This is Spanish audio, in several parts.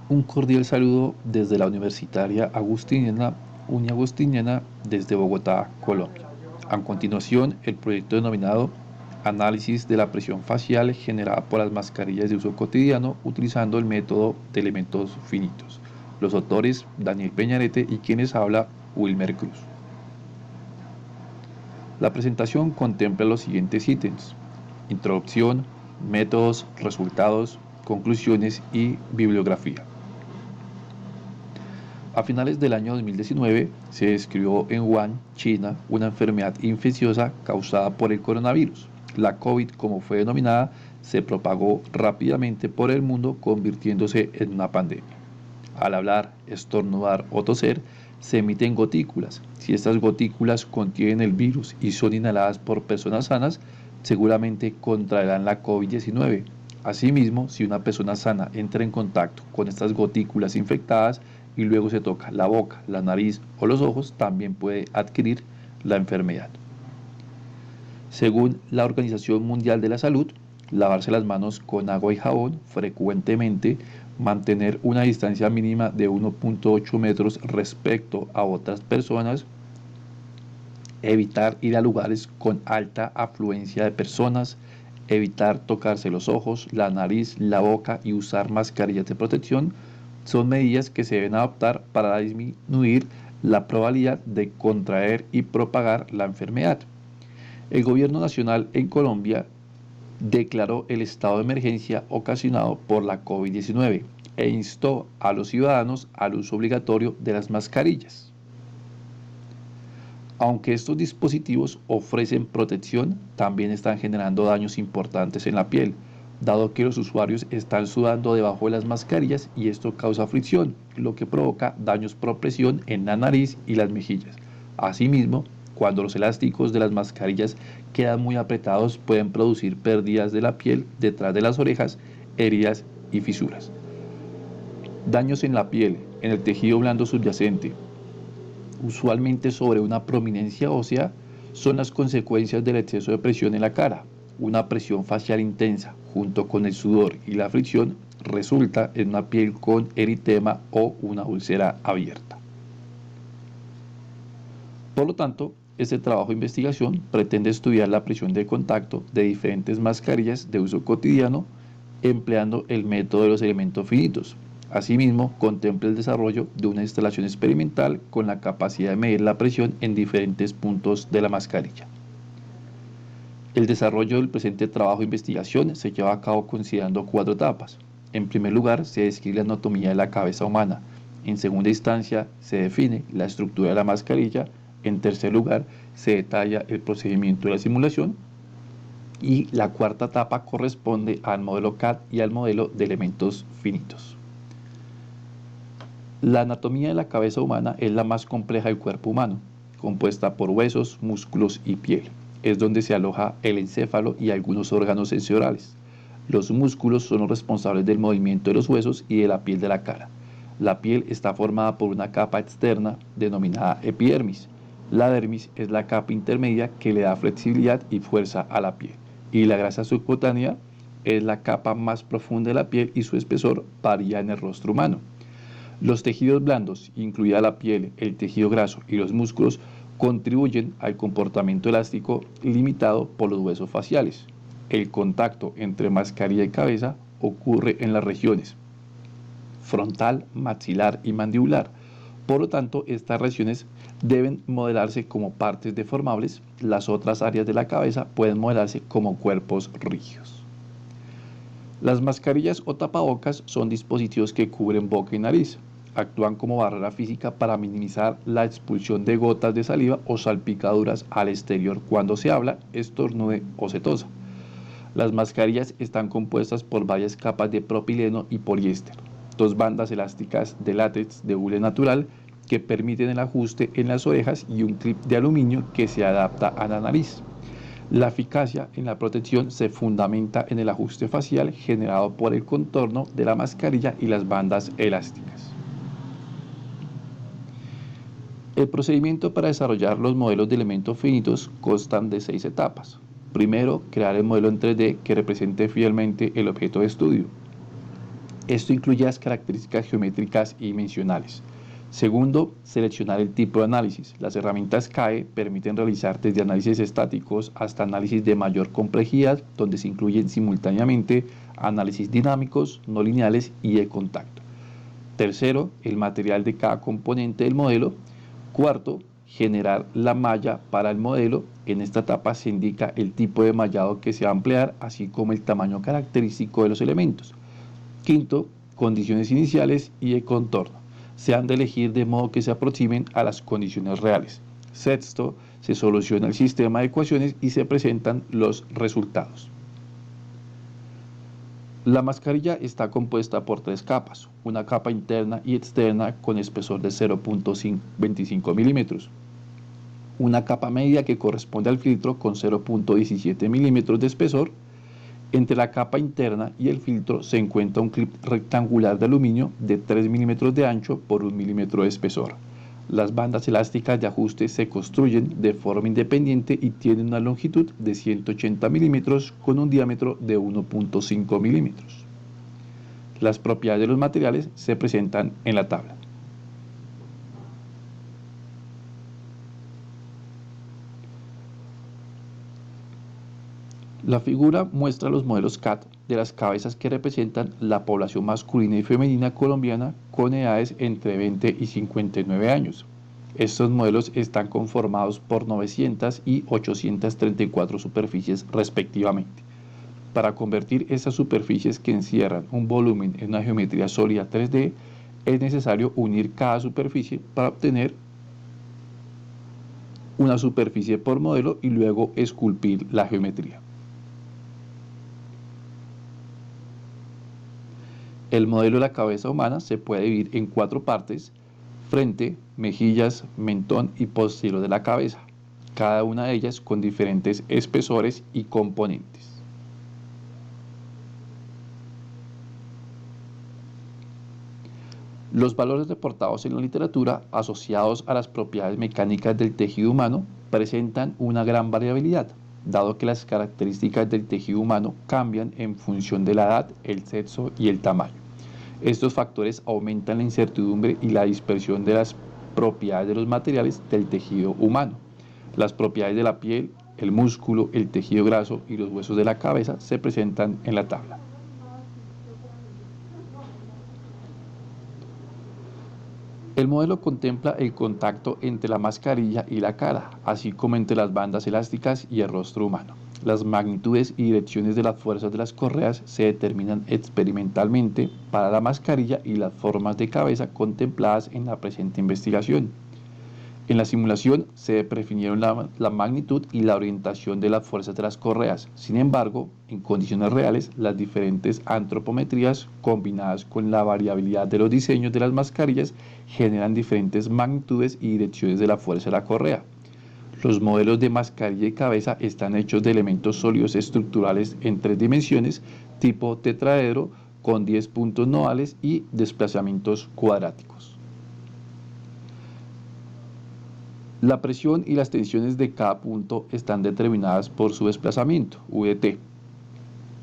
Un cordial saludo desde la Universitaria Agustiniana, Uniagustiniana desde Bogotá, Colombia. A continuación, el proyecto denominado Análisis de la presión facial generada por las mascarillas de uso cotidiano utilizando el método de elementos finitos. Los autores Daniel Peñarete y quienes habla Wilmer Cruz. La presentación contempla los siguientes ítems: introducción, métodos, resultados, conclusiones y bibliografía. A finales del año 2019 se describió en Wuhan, China, una enfermedad infecciosa causada por el coronavirus. La COVID, como fue denominada, se propagó rápidamente por el mundo, convirtiéndose en una pandemia. Al hablar, estornudar o toser, se emiten gotículas. Si estas gotículas contienen el virus y son inhaladas por personas sanas, seguramente contraerán la COVID-19. Asimismo, si una persona sana entra en contacto con estas gotículas infectadas y luego se toca la boca, la nariz o los ojos, también puede adquirir la enfermedad. Según la Organización Mundial de la Salud, lavarse las manos con agua y jabón frecuentemente, mantener una distancia mínima de 1.8 metros respecto a otras personas, evitar ir a lugares con alta afluencia de personas, evitar tocarse los ojos, la nariz, la boca y usar mascarillas de protección son medidas que se deben adoptar para disminuir la probabilidad de contraer y propagar la enfermedad. El gobierno nacional en Colombia declaró el estado de emergencia ocasionado por la COVID-19 e instó a los ciudadanos al uso obligatorio de las mascarillas. Aunque estos dispositivos ofrecen protección, también están generando daños importantes en la piel, dado que los usuarios están sudando debajo de las mascarillas y esto causa fricción, lo que provoca daños por presión en la nariz y las mejillas. Asimismo, cuando los elásticos de las mascarillas quedan muy apretados, pueden producir pérdidas de la piel detrás de las orejas, heridas y fisuras. Daños en la piel, en el tejido blando subyacente, usualmente sobre una prominencia ósea, son las consecuencias del exceso de presión en la cara. Una presión facial intensa, junto con el sudor y la fricción, resulta en una piel con eritema o una úlcera abierta. Por lo tanto, este trabajo de investigación pretende estudiar la presión de contacto de diferentes mascarillas de uso cotidiano empleando el método de los elementos finitos. Asimismo, contempla el desarrollo de una instalación experimental con la capacidad de medir la presión en diferentes puntos de la mascarilla. El desarrollo del presente trabajo de investigación se lleva a cabo considerando 4 etapas. En primer lugar, se describe la anatomía de la cabeza humana. En segunda instancia, se define la estructura de la mascarilla. En tercer lugar, se detalla el procedimiento de la simulación. Y la cuarta etapa corresponde al modelo CAD y al modelo de elementos finitos. La anatomía de la cabeza humana es la más compleja del cuerpo humano, compuesta por huesos, músculos y piel. Es donde se aloja el encéfalo y algunos órganos sensoriales. Los músculos son los responsables del movimiento de los huesos y de la piel de la cara. La piel está formada por una capa externa denominada epidermis. La dermis es la capa intermedia que le da flexibilidad y fuerza a la piel. Y la grasa subcutánea es la capa más profunda de la piel y su espesor varía en el rostro humano. Los tejidos blandos, incluida la piel, el tejido graso y los músculos, contribuyen al comportamiento elástico limitado por los huesos faciales. El contacto entre mascarilla y cabeza ocurre en las regiones frontal, maxilar y mandibular. Por lo tanto, estas regiones deben modelarse como partes deformables. Las otras áreas de la cabeza pueden modelarse como cuerpos rígidos. Las mascarillas o tapabocas son dispositivos que cubren boca y nariz. Actúan como barrera física para minimizar la expulsión de gotas de saliva o salpicaduras al exterior cuando se habla, estornude o se tosa. Las mascarillas están compuestas por varias capas de propileno y poliéster, 2 bandas elásticas de látex de hule natural que permiten el ajuste en las orejas y un clip de aluminio que se adapta a la nariz. La eficacia en la protección se fundamenta en el ajuste facial generado por el contorno de la mascarilla y las bandas elásticas. El procedimiento para desarrollar los modelos de elementos finitos constan de 6 etapas. Primero, crear el modelo en 3D que represente fielmente el objeto de estudio. Esto incluye las características geométricas y dimensionales. Segundo, seleccionar el tipo de análisis. Las herramientas CAE permiten realizar desde análisis estáticos hasta análisis de mayor complejidad, donde se incluyen simultáneamente análisis dinámicos, no lineales y de contacto. Tercero, el material de cada componente del modelo. Cuarto, generar la malla para el modelo. En esta etapa se indica el tipo de mallado que se va a emplear, así como el tamaño característico de los elementos. Quinto, condiciones iniciales y de contorno. Se han de elegir de modo que se aproximen a las condiciones reales. Sexto, se soluciona el sistema de ecuaciones y se presentan los resultados. La mascarilla está compuesta por tres capas, una capa interna y externa con espesor de 0.25 milímetros, una capa media que corresponde al filtro con 0.17 milímetros de espesor. Entre la capa interna y el filtro se encuentra un clip rectangular de aluminio de 3 milímetros de ancho por 1 milímetro de espesor. Las bandas elásticas de ajuste se construyen de forma independiente y tienen una longitud de 180 milímetros con un diámetro de 1.5 milímetros. Las propiedades de los materiales se presentan en la tabla. La figura muestra los modelos CAT de las cabezas que representan la población masculina y femenina colombiana con edades entre 20 y 59 años. Estos modelos están conformados por 900 y 834 superficies respectivamente. Para convertir estas superficies que encierran un volumen en una geometría sólida 3D, es necesario unir cada superficie para obtener una superficie por modelo y luego esculpir la geometría. El modelo de la cabeza humana se puede dividir en 4 partes: frente, mejillas, mentón y posterior de la cabeza, cada una de ellas con diferentes espesores y componentes. Los valores reportados en la literatura asociados a las propiedades mecánicas del tejido humano presentan una gran variabilidad, dado que las características del tejido humano cambian en función de la edad, el sexo y el tamaño. Estos factores aumentan la incertidumbre y la dispersión de las propiedades de los materiales del tejido humano. Las propiedades de la piel, el músculo, el tejido graso y los huesos de la cabeza se presentan en la tabla. El modelo contempla el contacto entre la mascarilla y la cara, así como entre las bandas elásticas y el rostro humano. Las magnitudes y direcciones de las fuerzas de las correas se determinan experimentalmente para la mascarilla y las formas de cabeza contempladas en la presente investigación. En la simulación se definieron la magnitud y la orientación de las fuerzas de las correas. Sin embargo, en condiciones reales, las diferentes antropometrías combinadas con la variabilidad de los diseños de las mascarillas generan diferentes magnitudes y direcciones de la fuerza de la correa. Los modelos de mascarilla y cabeza están hechos de elementos sólidos estructurales en 3 dimensiones, tipo tetraedro, con 10 puntos nodales y desplazamientos cuadráticos. La presión y las tensiones de cada punto están determinadas por su desplazamiento, VT.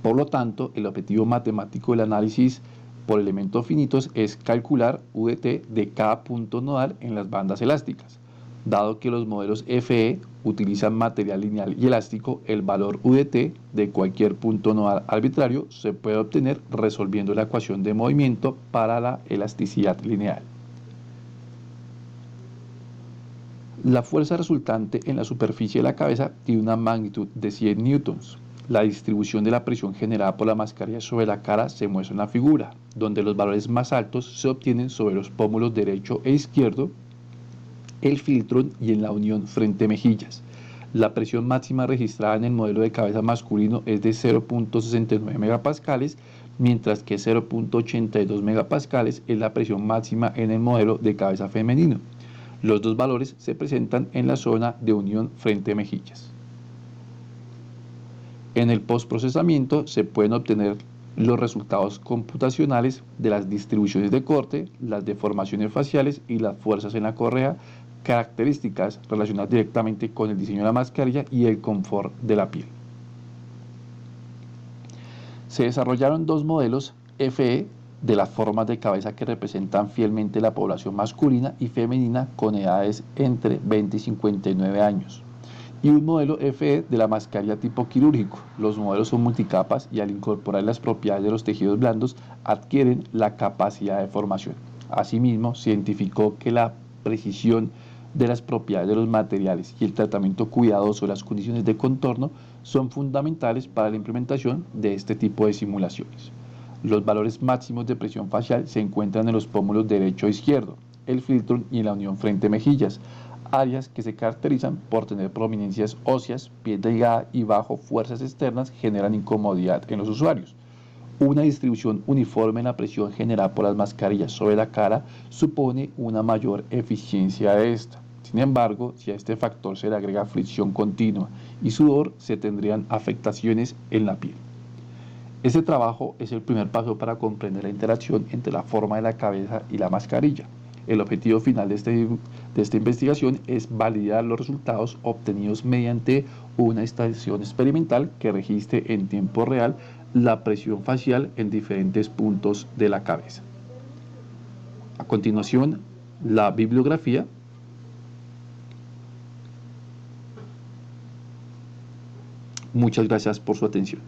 Por lo tanto, el objetivo matemático del análisis por elementos finitos es calcular VT de cada punto nodal en las bandas elásticas. Dado que los modelos FE utilizan material lineal y elástico, el valor UDT de cualquier punto nodal arbitrario se puede obtener resolviendo la ecuación de movimiento para la elasticidad lineal. La fuerza resultante en la superficie de la cabeza tiene una magnitud de 100 newtons. La distribución de la presión generada por la mascarilla sobre la cara se muestra en la figura, donde los valores más altos se obtienen sobre los pómulos derecho e izquierdo, el filtro y en la unión frente-mejillas. La presión máxima registrada en el modelo de cabeza masculino es de 0.69 megapascales, mientras que 0.82 megapascales es la presión máxima en el modelo de cabeza femenino. Los dos valores se presentan en la zona de unión frente-mejillas. En el postprocesamiento se pueden obtener los resultados computacionales de las distribuciones de corte, las deformaciones faciales y las fuerzas en la correa, características relacionadas directamente con el diseño de la mascarilla y el confort de la piel. Se desarrollaron 2 modelos FE de las formas de cabeza que representan fielmente la población masculina y femenina con edades entre 20 y 59 años. Y un modelo FE de la mascarilla tipo quirúrgico. Los modelos son multicapas y al incorporar las propiedades de los tejidos blandos adquieren la capacidad de formación. Asimismo, se identificó que la precisión de las propiedades de los materiales y el tratamiento cuidadoso de las condiciones de contorno son fundamentales para la implementación de este tipo de simulaciones. Los valores máximos de presión facial se encuentran en los pómulos derecho e izquierdo, el filtro y en la unión frente-mejillas, áreas que se caracterizan por tener prominencias óseas, piel delgada y bajo fuerzas externas generan incomodidad en los usuarios. Una distribución uniforme en la presión generada por las mascarillas sobre la cara supone una mayor eficiencia de esta. Sin embargo, si a este factor se le agrega fricción continua y sudor, se tendrían afectaciones en la piel. Este trabajo es el primer paso para comprender la interacción entre la forma de la cabeza y la mascarilla. El objetivo final de esta investigación es validar los resultados obtenidos mediante una estación experimental que registre en tiempo real la presión facial en diferentes puntos de la cabeza. A continuación, la bibliografía. Muchas gracias por su atención.